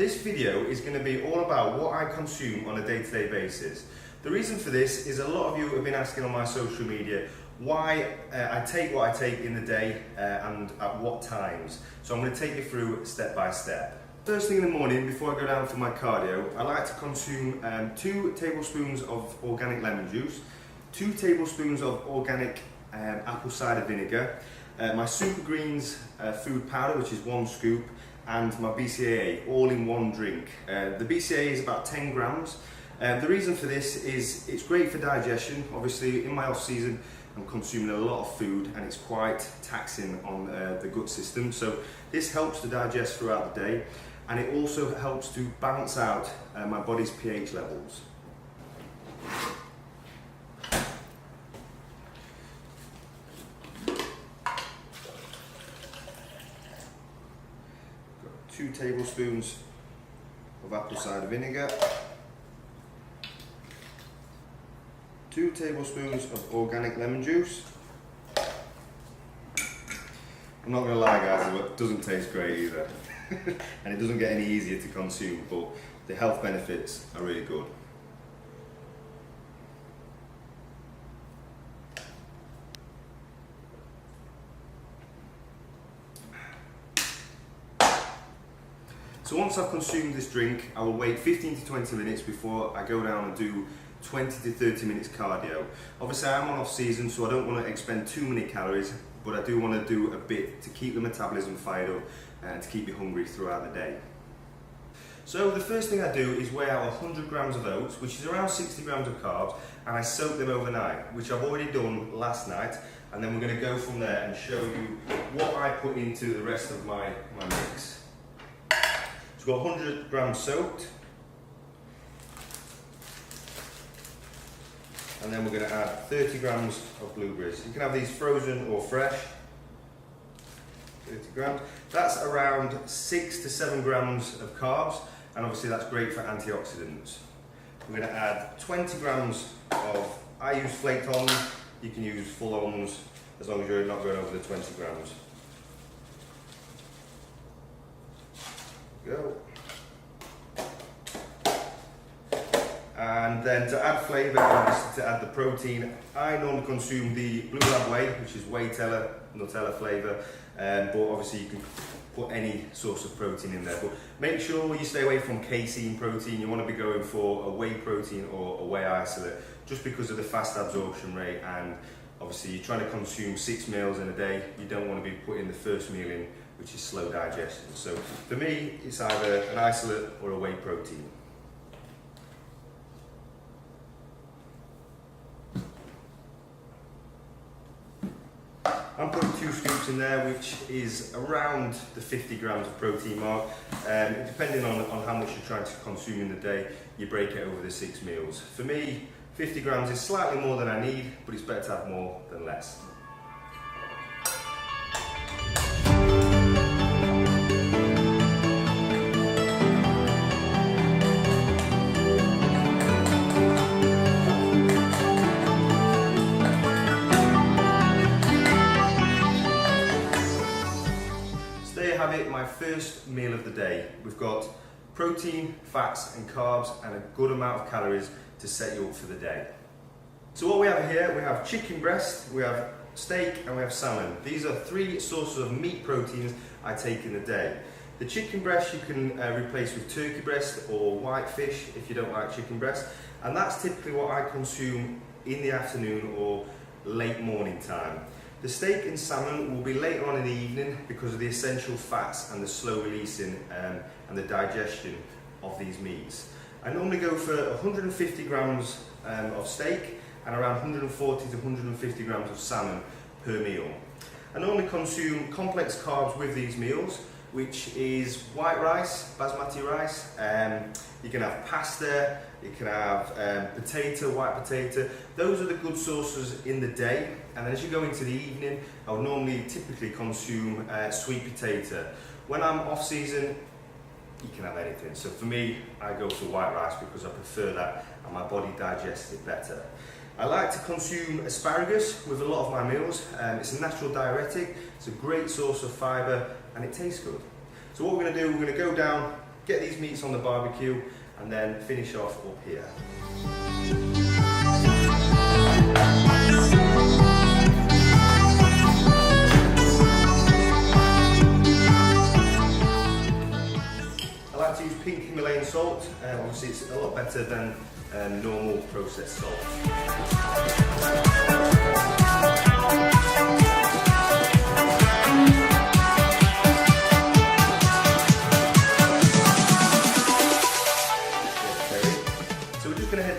this video is going to be all about what I consume on a day-to-day basis. The reason for this is a lot of you have been asking on my social media why I take what I take in the day and at what times. So I'm going to take you through step by step. First thing in the morning, before I go down for my cardio, I like to consume 2 tablespoons of organic lemon juice, 2 tablespoons of organic apple cider vinegar, my super greens food powder, which is 1 scoop, and my BCAA, all in one drink. The BCAA is about 10 grams. The reason for this is it's great for digestion. Obviously, in my off season, I'm consuming a lot of food and it's quite taxing on the gut system. So this helps to digest throughout the day, and it also helps to balance out my body's pH levels. Got 2 tablespoons of apple cider vinegar, 2 tablespoons of organic lemon juice. I'm not going to lie guys, it doesn't taste great either. And it doesn't get any easier to consume, but the health benefits are really good. So once I've consumed this drink, I will wait 15 to 20 minutes before I go down and do 20 to 30 minutes cardio. Obviously I'm on off season, so I don't want to expend too many calories, but I do want to do a bit to keep the metabolism fired up and to keep you hungry throughout the day. So the first thing I do is weigh out 100 grams of oats, which is around 60 grams of carbs, and I soak them overnight, which I've already done last night, and then we're going to go from there and show you what I put into the rest of my mix. So we've got 100 grams soaked, and then we're going to add 30 grams of blueberries. You can have these frozen or fresh. 30 grams. That's around 6 to 7 grams of carbs, and obviously that's great for antioxidants. We're going to add 20 grams of, I use flaked almonds, you can use full almonds as long as you're not going over the 20 grams. Go. And then to add flavour and to add the protein, I normally consume the Blue Lab Whey, which is whey Nutella flavour, but obviously you can put any source of protein in there. But make sure you stay away from casein protein. You want to be going for a whey protein or a whey isolate, just because of the fast absorption rate, and obviously you're trying to consume 6 meals in a day. You don't want to be putting the first meal in, which is slow digestion. So for me, it's either an isolate or a whey protein. I'm putting 2 scoops in there, which is around the 50 grams of protein mark. Depending on how much you're trying to consume in the day, you break it over the 6 meals. For me, 50 grams is slightly more than I need, but it's better to have more than less. Have it my first meal of the day. We've got protein, fats and carbs and a good amount of calories to set you up for the day. So what we have here, we have chicken breast, we have steak and we have salmon. These are 3 sources of meat proteins I take in the day. The chicken breast you can replace with turkey breast or white fish if you don't like chicken breast, and that's typically what I consume in the afternoon or late morning time. The steak and salmon will be later on in the evening because of the essential fats and the slow releasing and the digestion of these meats. I normally go for 150 grams of steak and around 140 to 150 grams of salmon per meal. I normally consume complex carbs with these meals, which is white rice, basmati rice, you can have pasta, you can have white potato. Those are the good sources in the day, and then as you go into the evening, I would normally typically consume sweet potato. When I'm off season, you can have anything. So for me, I go for white rice because I prefer that and my body digests it better. I like to consume asparagus with a lot of my meals. It's a natural diuretic, it's a great source of fibre and it tastes good. So what we're going to do, we're going to go down get these meats on the barbecue and then finish off up here. I like to use pink Himalayan salt, obviously it's a lot better than normal processed salt.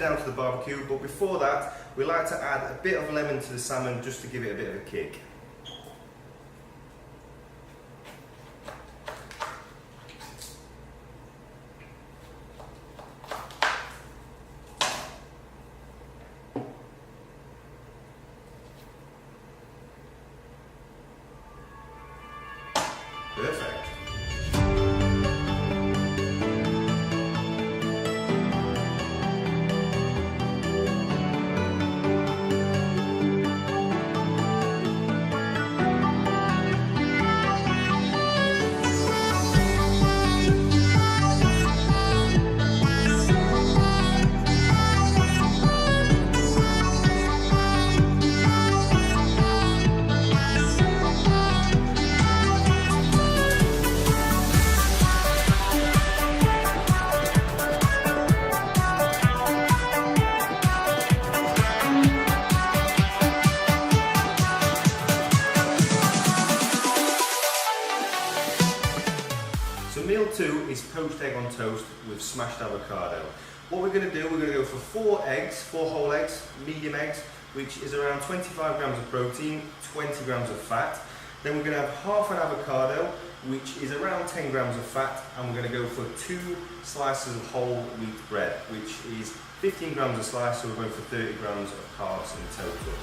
Down to the barbecue, but before that we like to add a bit of lemon to the salmon just to give it a bit of a kick. Perfect. So meal 2 is poached egg on toast with smashed avocado. What we're going to do, we're going to go for 4 eggs, 4 whole eggs, medium eggs, which is around 25 grams of protein, 20 grams of fat. Then we're going to have half an avocado, which is around 10 grams of fat, and we're going to go for 2 slices of whole wheat bread, which is 15 grams a slice, so we're going for 30 grams of carbs in total.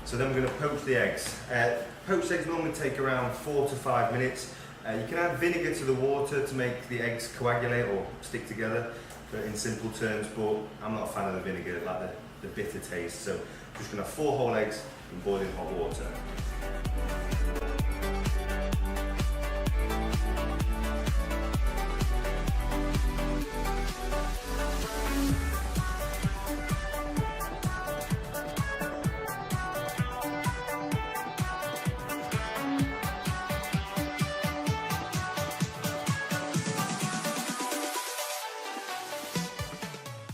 So then we're going to poach the eggs. Poached eggs normally take around 4 to 5 minutes. You can add vinegar to the water to make the eggs coagulate or stick together, in simple terms, but I'm not a fan of the vinegar, I like the bitter taste. So I'm just going to have 4 whole eggs in boiling hot water.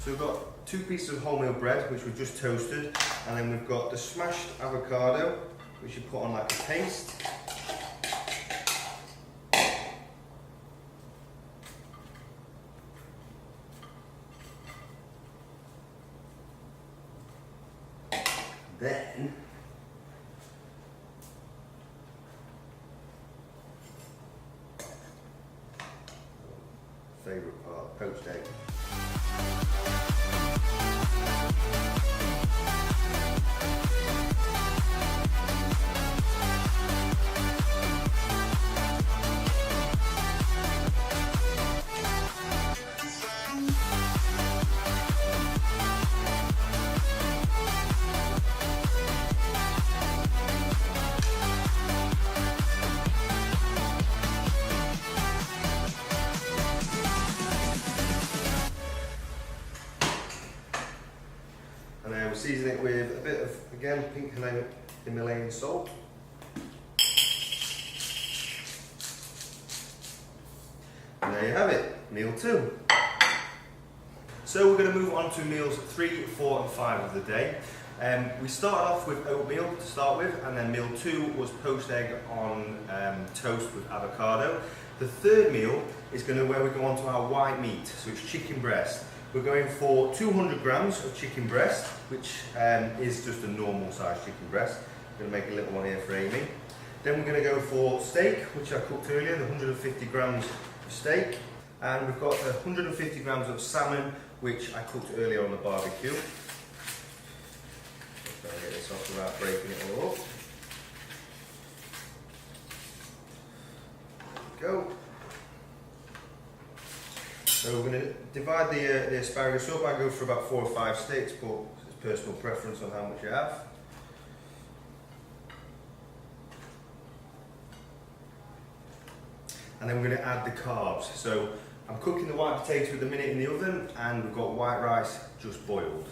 So we've got 2 pieces of wholemeal bread, which we've just toasted, and then we've got the smashed avocado, which you put on like a paste. Then favourite part, poached egg. And then we'll season it with a bit of, again, pink Himalayan salt. And there you have it. meal 2. So we're going to move on to meals 3, 4 and 5 of the day. We started off with oatmeal to start with, and then meal 2 was poached egg on toast with avocado. The third meal is where we go on to our white meat, so it's chicken breast. We're going for 200 grams of chicken breast, which is just a normal size chicken breast. I'm going to make a little one here for Amy. Then we're going to go for steak, which I cooked earlier, the 150 grams of steak. And we've got 150 grams of salmon, which I cooked earlier on the barbecue. Just try to get this off without breaking it all up. There we go. So we're going to divide the asparagus up. I go for about 4 or 5 sticks, but it's personal preference on how much you have. And then we're going to add the carbs. So I'm cooking the white potato at the minute in the oven, and we've got white rice just boiled.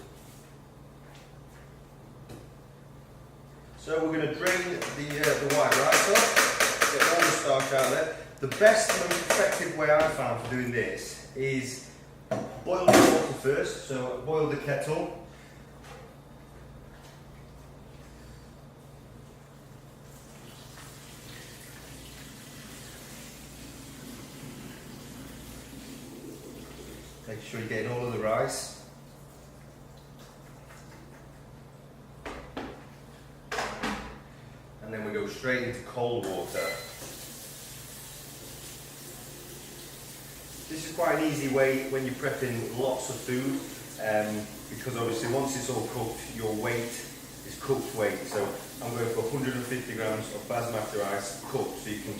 So we're going to drain the white rice off, get all the starch out there. The best, most effective way I found for doing this is boil the water first. So boil the kettle. Make sure you're getting all of the rice. And then we go straight into cold water. This is quite an easy way when you're prepping lots of food, because obviously once it's all cooked, your weight is cooked weight. So I'm going for 150 grams of basmati rice cooked. So you can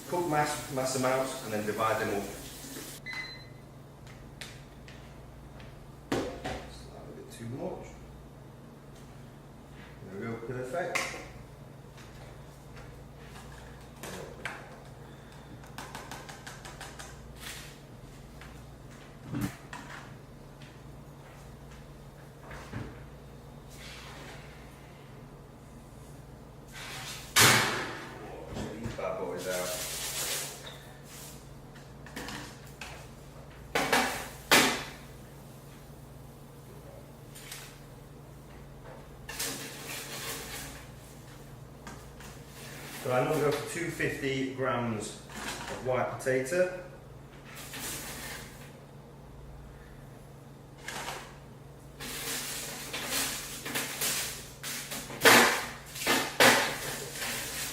cook mass amounts and then divide them up. Too much. There we go, perfect. Check these bad boys out. So I'm going to go for 250 grams of white potato.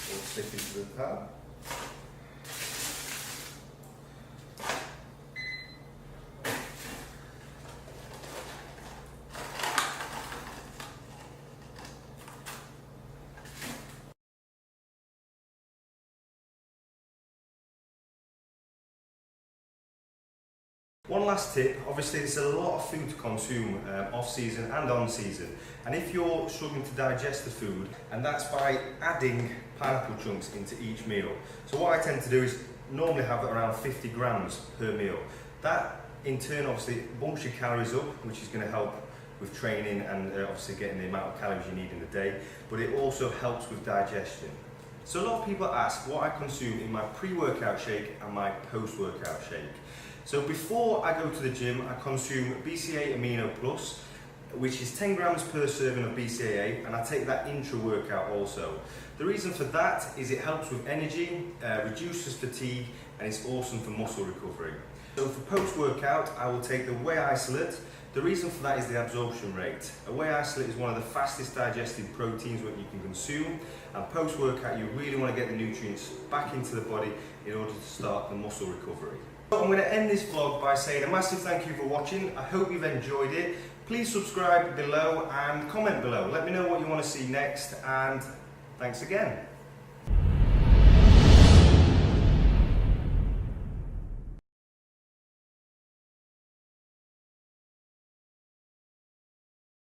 We'll stick into the pan. One last tip, obviously there's a lot of food to consume off season and on season, and if you're struggling to digest the food, and that's by adding pineapple chunks into each meal. So what I tend to do is normally have around 50 grams per meal. That in turn obviously bumps your calories up, which is going to help with training and obviously getting the amount of calories you need in the day, but it also helps with digestion. So a lot of people ask what I consume in my pre-workout shake and my post-workout shake. So before I go to the gym, I consume BCAA Amino Plus, which is 10 grams per serving of BCAA, and I take that intra-workout also. The reason for that is it helps with energy, reduces fatigue, and it's awesome for muscle recovery. So for post-workout, I will take the whey isolate. The reason for that is the absorption rate. A whey isolate is one of the fastest digested proteins that you can consume, and post-workout you really want to get the nutrients back into the body in order to start the muscle recovery. So I'm going to end this vlog by saying a massive thank you for watching. I hope you've enjoyed it. Please subscribe below and comment below. Let me know what you want to see next, and thanks again.